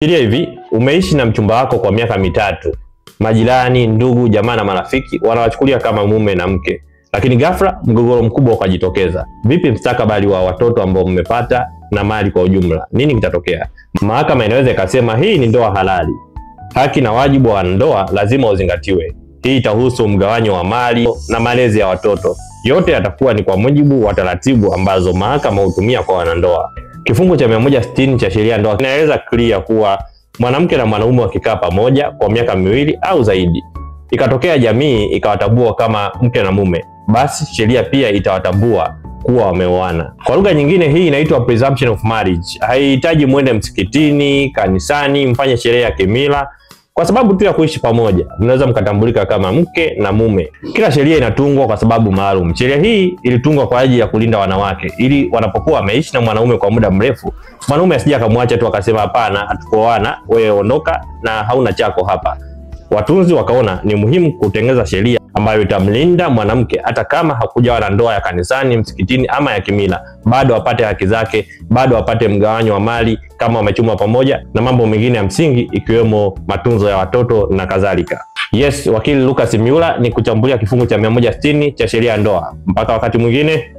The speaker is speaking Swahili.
Fikiria hivi, umeishi na mchumba wako kwa miaka mitatu. Majirani, ndugu, jamaa na marafiki wanawachukulia kama mume na mke. Lakini ghafla mgogoro mkubwa ukajitokeza. Vipi mustakabali wa watoto ambao mmepata na mali kwa ujumla? Nini kitatokea? Mahakama inaweza ikasema hii ni ndoa halali. Haki na wajibu wa ndoa lazima uzingatiwe. Hii itahusu mgawanyo wa mali na malezi ya watoto. Yote yatakuwa ni kwa mujibu wa taratibu ambazo mahakama hutumia kwa wanandoa. Kifungu cha 160 cha sheria ya ndoa kinaeleza clear kuwa mwanamke na mwanaume wakikaa pamoja kwa miaka miwili au zaidi, ikatokea jamii ikawatambua kama mke na mume, basi sheria pia itawatambua kuwa wameoana. Kwa lugha nyingine, hii inaitwa presumption of marriage. Haihitaji muende msikitini, kanisani, mfanye sherehe ya kimila. Kwa sababu tu ya kuishi pamoja, mnaweza mkatambulika kama mke na mume. Kila sheria inatungwa kwa sababu maalum. Sheria hii ilitungwa kwa ajili ya kulinda wanawake, ili wanapokuwa wameishi na mwanaume kwa muda mrefu, mwanaume asije akamwacha tu akasema hapana, hatukuoana, wewe ondoka na hauna chako hapa. Watunzi wakaona ni muhimu kutengeneza sheria ambayo itamlinda mwanamke hata kama hakujawa na ndoa ya kanisani, msikitini ama ya kimila, bado apate haki zake, bado apate mgawanyo wa mali kama wamechuma pamoja na mambo mengine ya msingi ikiwemo matunzo ya watoto na kadhalika. Yes, wakili Lucas Miula ni kuchambulia kifungu cha 160 cha sheria ya ndoa. Mpaka wakati mwingine.